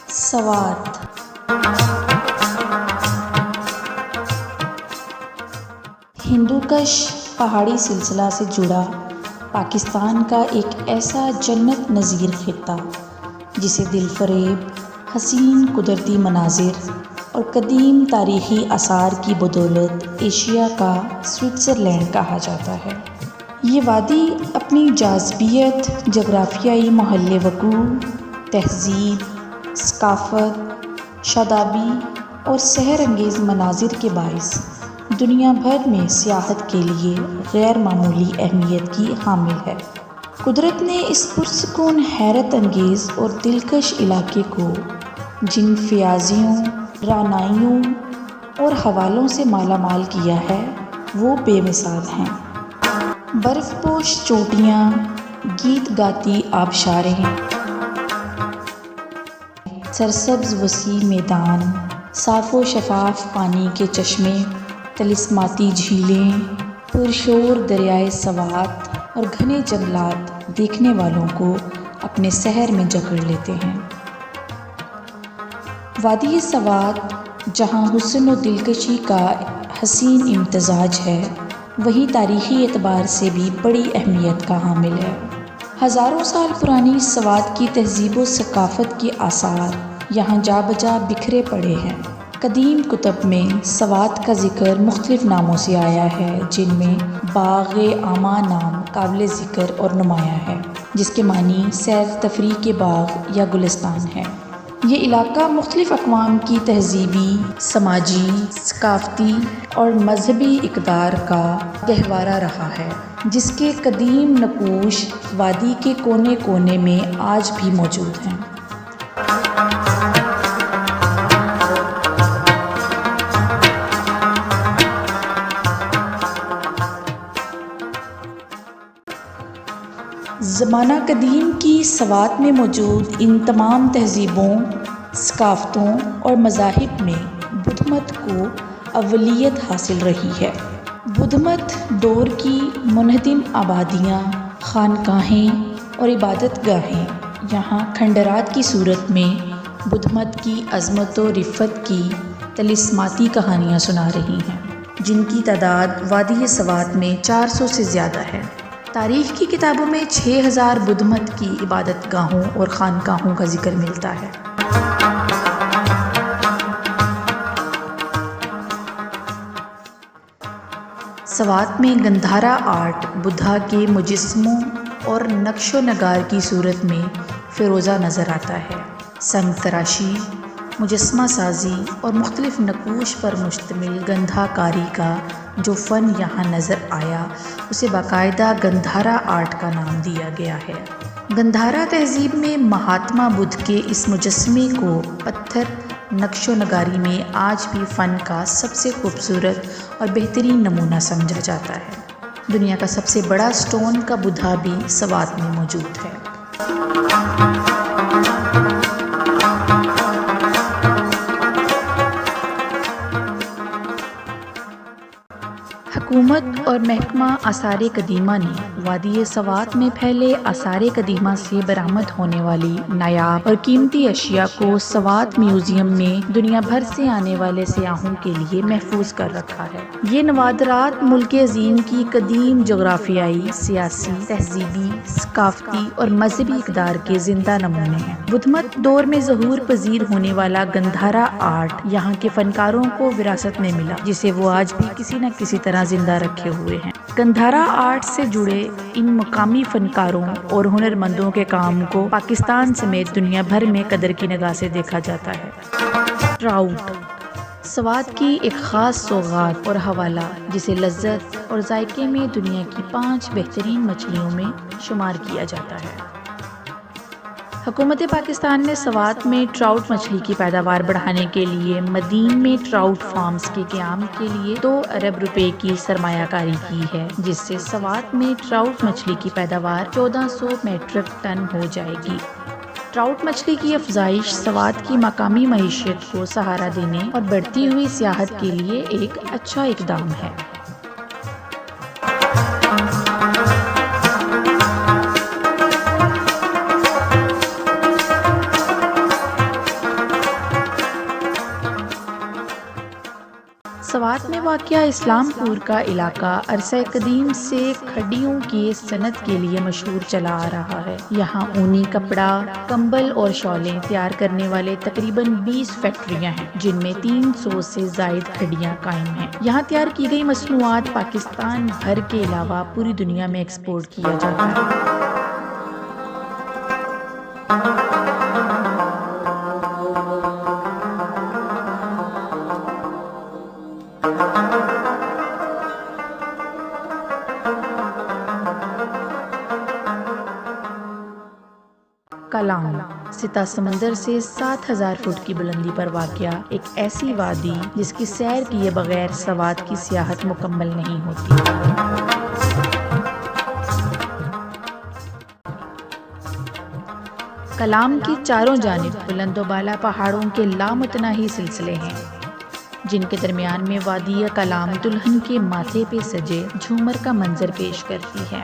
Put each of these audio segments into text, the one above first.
سوات۔ ہندوکش پہاڑی سلسلہ سے جڑا پاکستان کا ایک ایسا جنت نظیر خطہ جسے دل فریب حسین قدرتی مناظر اور قدیم تاریخی آثار کی بدولت ایشیا کا سوئٹزرلینڈ کہا جاتا ہے۔ یہ وادی اپنی جاذبیت، جغرافیائی محل وقوع، تہذیب، ثقافت، شادابی اور سحر انگیز مناظر کے باعث دنیا بھر میں سیاحت کے لیے غیر معمولی اہمیت کی حامل ہے۔ قدرت نے اس پرسکون، حیرت انگیز اور دلکش علاقے کو جن فیاضیوں، رعنائیوں اور حوالوں سے مالا مال کیا ہے وہ بے مثال ہیں۔ برف پوش چوٹیاں، گیت گاتی آبشاریں، سرسبز وسیع میدان، صاف و شفاف پانی کے چشمے، طلسماتی جھیلیں، پرشور دریائے سوات اور گھنے جنگلات دیکھنے والوں کو اپنے سحر میں جکڑ لیتے ہیں۔ وادی سوات جہاں حسن و دلکشی کا حسین امتزاج ہے، وہیں تاریخی اعتبار سے بھی بڑی اہمیت کا حامل ہے۔ ہزاروں سال پرانی سوات کی تہذیب و ثقافت کے آثار یہاں جا بجا بکھرے پڑے ہیں۔ قدیم کتب میں سوات کا ذکر مختلف ناموں سے آیا ہے، جن میں باغ آما نام قابل ذکر اور نمایاں ہے، جس کے معنی سیر تفریح کے باغ یا گلستان ہے۔ یہ علاقہ مختلف اقوام کی تہذیبی، سماجی، ثقافتی اور مذہبی اقدار کا گہوارہ رہا ہے، جس کے قدیم نقوش وادی کے کونے کونے میں آج بھی موجود ہیں۔ زمانہ قدیم کی سوات میں موجود ان تمام تہذیبوں، ثقافتوں اور مذاہب میں بدھ مت کو اولیت حاصل رہی ہے۔ بدھ مت دور کی منہدم آبادیاں، خانقاہیں اور عبادت گاہیں یہاں کھنڈرات کی صورت میں بدھ مت کی عظمت و رفت کی طلسماتی کہانیاں سنا رہی ہیں، جن کی تعداد وادی سوات میں 400 سے زیادہ ہے۔ تاریخ کی کتابوں میں 6000 بدھ مت کی عبادت گاہوں اور خانقاہوں کا ذکر ملتا ہے۔ سوات میں گندھارا آرٹ بدھا کے مجسموں اور نقش و نگار کی صورت میں فیروزہ نظر آتا ہے۔ سنگ تراشی، مجسمہ سازی اور مختلف نقوش پر مشتمل گندھا کاری کا جو فن یہاں نظر آیا، اسے باقاعدہ گندھارا آرٹ کا نام دیا گیا ہے۔ گندھارا تہذیب میں مہاتما بدھ کے اس مجسمے کو پتھر نقش و نگاری میں آج بھی فن کا سب سے خوبصورت اور بہترین نمونہ سمجھا جاتا ہے۔ دنیا کا سب سے بڑا سٹون کا بدھا بھی سوات میں موجود ہے۔ حکومت اور محکمہ آثار قدیمہ نے وادی سوات میں پھیلے آثار قدیمہ سے برآمد ہونے والی نایاب اور قیمتی اشیاء کو سوات میوزیم میں دنیا بھر سے آنے والے سیاحوں کے لیے محفوظ کر رکھا ہے۔ یہ نوادرات ملک عظیم کی قدیم جغرافیائی، سیاسی، تہذیبی، ثقافتی اور مذہبی اقدار کے زندہ نمونے ہیں۔ بدھ مت دور میں ظہور پذیر ہونے والا گندھارا آرٹ یہاں کے فنکاروں کو وراثت میں ملا، جسے وہ آج بھی کسی نہ کسی طرح زندہ رکھے ہوئے ہیں۔ گندھارا آرٹ سے جڑے ان مقامی فنکاروں اور ہنرمندوں کے کام کو پاکستان سمیت دنیا بھر میں قدر کی نگاہ سے دیکھا جاتا ہے۔ ٹراؤٹ سوات کی ایک خاص سوغات اور حوالہ جسے لذت اور ذائقے میں دنیا کی 5 بہترین مچھلیوں میں شمار کیا جاتا ہے۔ حکومت پاکستان نے سوات میں ٹراؤٹ مچھلی کی پیداوار بڑھانے کے لیے مدین میں ٹراؤٹ فارمز کے قیام کے لیے 2 ارب روپے کی سرمایہ کاری کی ہے، جس سے سوات میں ٹراؤٹ مچھلی کی پیداوار 1400 میٹرک ٹن ہو جائے گی۔ ٹراؤٹ مچھلی کی افزائش سوات کی مقامی معیشت کو سہارا دینے اور بڑھتی ہوئی سیاحت کے لیے ایک اچھا اقدام ہے۔ سوات میں واقع اسلام پور کا علاقہ عرصہ قدیم سے کھڈیوں کی صنعت کے لیے مشہور چلا آ رہا ہے۔ یہاں اونی کپڑا، کمبل اور شالیں تیار کرنے والے تقریباً 20 فیکٹریاں ہیں، جن میں 300 سے زائد کھڈیاں قائم ہیں۔ یہاں تیار کی گئی مصنوعات پاکستان بھر کے علاوہ پوری دنیا میں ایکسپورٹ کیا جاتا ہے۔ کلام سطح سمندر سے 7000 فٹ کی بلندی پر واقع ایک ایسی وادی جس کی سیر کیے بغیر سوات کی سیاحت مکمل نہیں ہوتی۔ کلام کی چاروں جانب بلند و بالا پہاڑوں کے لامتناہی سلسلے ہیں، جن کے درمیان میں وادی کلام دلہن کے ماتھے پہ سجے جھومر کا منظر پیش کرتی ہے۔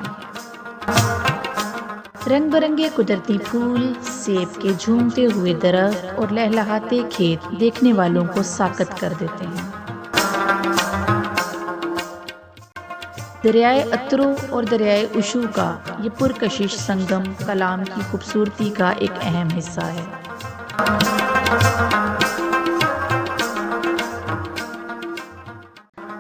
رنگ برنگے قدرتی پھول، سیب کے جھومتے ہوئے درخت اور لہلہاتے کھیت دیکھنے والوں کو ساکت کر دیتے ہیں۔ دریائے اترو اور دریائے اشو کا یہ پرکشش سنگم کلام کی خوبصورتی کا ایک اہم حصہ ہے۔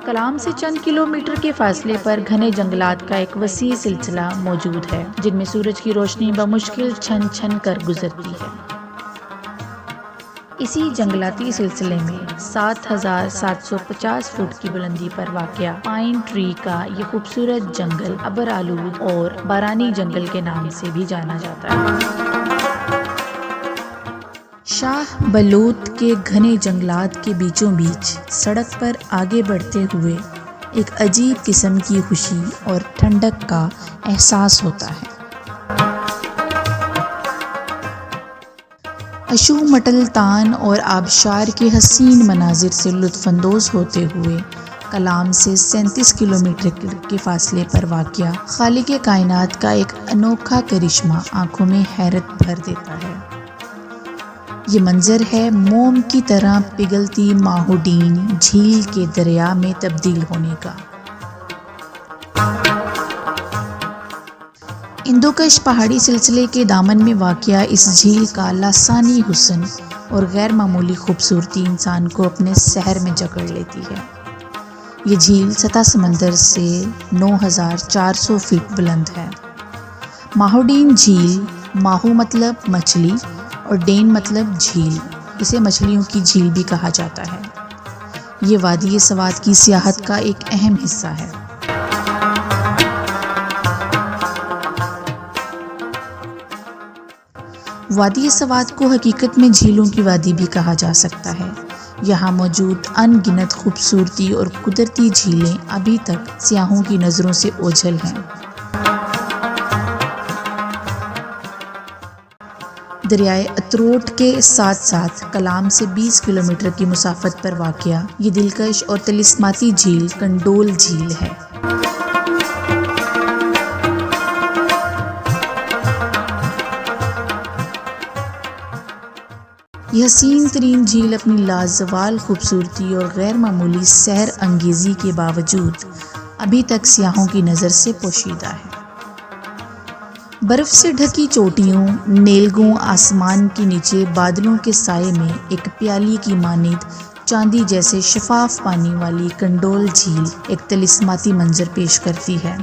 کلام سے چند کلومیٹر کے فاصلے پر گھنے جنگلات کا ایک وسیع سلسلہ موجود ہے، جن میں سورج کی روشنی بمشکل چھن چھن کر گزرتی ہے۔ اسی جنگلاتی سلسلے میں 7750 فٹ کی بلندی پر واقع پائن ٹری کا یہ خوبصورت جنگل ابر آلود اور بارانی جنگل کے نام سے بھی جانا جاتا ہے۔ شاہ بلوط کے گھنے جنگلات کے بیچوں بیچ سڑک پر آگے بڑھتے ہوئے ایک عجیب قسم کی خوشی اور ٹھنڈک کا احساس ہوتا ہے۔ اشو مٹل تان اور آبشار کے حسین مناظر سے لطف اندوز ہوتے ہوئے کلام سے 37 کلومیٹر کے فاصلے پر واقع خالق کائنات کا ایک انوکھا کرشمہ آنکھوں میں حیرت بھر دیتا ہے۔ یہ منظر ہے موم کی طرح پگھلتی ماہوڈین جھیل کے دریا میں تبدیل ہونے کا۔ اندوکش پہاڑی سلسلے کے دامن میں واقع اس جھیل کا لاسانی حسن اور غیر معمولی خوبصورتی انسان کو اپنے سحر میں جکڑ لیتی ہے۔ یہ جھیل سطح سمندر سے 9400 فٹ بلند ہے۔ ماہوڈین جھیل، ماہو مطلب مچھلی اور ڈین مطلب جھیل، اسے مچھلیوں کی جھیل بھی کہا جاتا ہے۔ یہ وادی سوات کی سیاحت کا ایک اہم حصہ ہے۔ وادی سوات کو حقیقت میں جھیلوں کی وادی بھی کہا جا سکتا ہے۔ یہاں موجود ان گنت خوبصورتی اور قدرتی جھیلیں ابھی تک سیاحوں کی نظروں سے اوجھل ہیں۔ دریائے اتروٹ کے ساتھ ساتھ کلام سے 20 کلومیٹر کی مسافت پر واقع یہ دلکش اور طلسماتی جھیل کنڈول جھیل ہے۔ یہ حسین ترین جھیل اپنی لازوال خوبصورتی اور غیر معمولی سحر انگیزی کے باوجود ابھی تک سیاحوں کی نظر سے پوشیدہ ہے۔ برف سے ڈھکی چوٹیوں، نیلگوں آسمان کے نیچے بادلوں کے سائے میں ایک پیالی کی مانند چاندی جیسے شفاف پانی والی کنڈول جھیل ایک طلسماتی منظر پیش کرتی ہے۔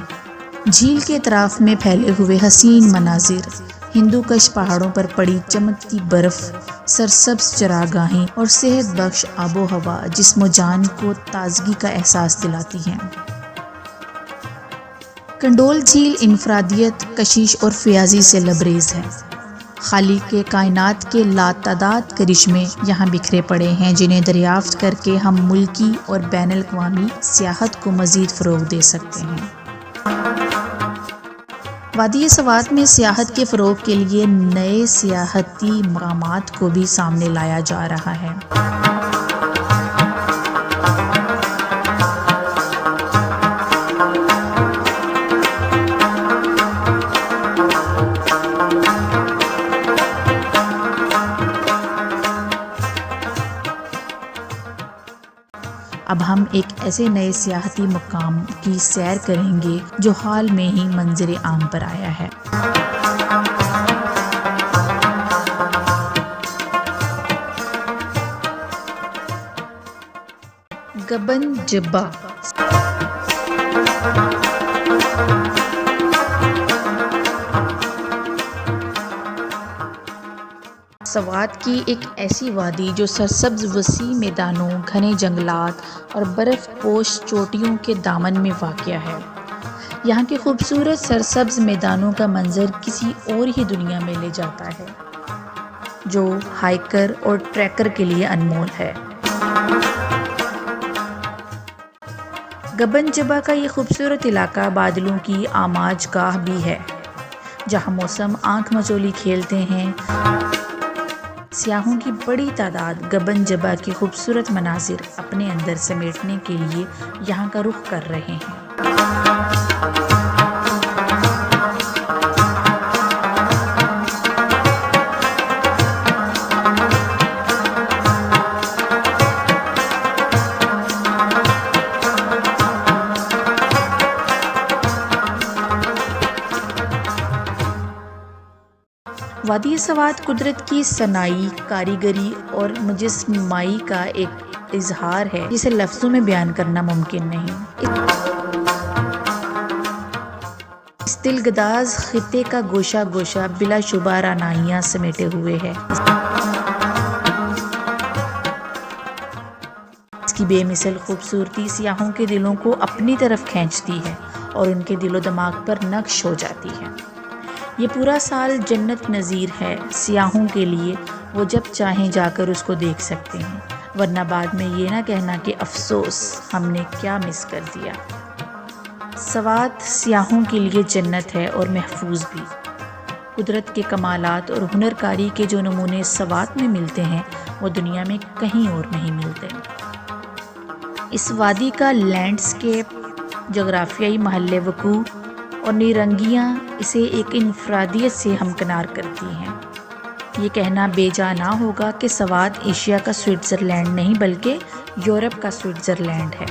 جھیل کے اطراف میں پھیلے ہوئے حسین مناظر، ہندوکش پہاڑوں پر پڑی چمکتی برف سرسبز چراگاہیں اور صحت بخش آب و ہوا جسم و جان کو تازگی کا احساس دلاتی ہیں۔ کنڈول جھیل انفرادیت، کشش اور فیاضی سے لبریز ہے۔ خالق کے کائنات کے لاتعداد کرشمے یہاں بکھرے پڑے ہیں جنہیں دریافت کر کے ہم ملکی اور بین الاقوامی سیاحت کو مزید فروغ دے سکتے ہیں۔ وادی سوات میں سیاحت کے فروغ کے لیے نئے سیاحتی مقامات کو بھی سامنے لایا جا رہا ہے۔ اب ہم ایک ایسے نئے سیاحتی مقام کی سیر کریں گے جو حال میں ہی منظر عام پر آیا ہے۔ گبن جبہ سوات کی ایک ایسی وادی جو سرسبز وسیع میدانوں، گھنے جنگلات اور برف پوش چوٹیوں کے دامن میں واقع ہے۔ یہاں کے خوبصورت سرسبز میدانوں کا منظر کسی اور ہی دنیا میں لے جاتا ہے جو ہائیکر اور ٹریکر کے لیے انمول ہے۔ گبن جبہ کا یہ خوبصورت علاقہ بادلوں کی آماج گاہ بھی ہے جہاں موسم آنکھ مچولی کھیلتے ہیں۔ سیاحوں کی بڑی تعداد گبن جبہ کے خوبصورت مناظر اپنے اندر سمیٹنے کے لیے یہاں کا رخ کر رہے ہیں۔ وادی سوات قدرت کی صناعی، کاریگری اور مجسمائی کا ایک اظہار ہے جسے لفظوں میں بیان کرنا ممکن نہیں۔ اس دلگداز خطے کا گوشہ گوشہ بلا شبہ رعنائیاں سمیٹے ہوئے ہے۔ اس کی بے مثل خوبصورتی سیاحوں کے دلوں کو اپنی طرف کھینچتی ہے اور ان کے دل و دماغ پر نقش ہو جاتی ہے۔ یہ پورا سال جنت نظیر ہے سیاحوں کے لیے، وہ جب چاہیں جا کر اس کو دیکھ سکتے ہیں، ورنہ بعد میں یہ نہ کہنا کہ افسوس ہم نے کیا مس کر دیا۔ سوات سیاحوں کے لیے جنت ہے اور محفوظ بھی۔ قدرت کے کمالات اور ہنر کاری کے جو نمونے سوات میں ملتے ہیں وہ دنیا میں کہیں اور نہیں ملتے۔ اس وادی کا لینڈسکیپ، جغرافیائی محل وقوع اور نیرنگیاں اسے ایک انفرادیت سے ہمکنار کرتی ہیں۔ یہ کہنا بے جا نہ ہوگا کہ سوات ایشیا کا سوئٹزرلینڈ نہیں بلکہ یورپ کا سوئٹزرلینڈ ہے۔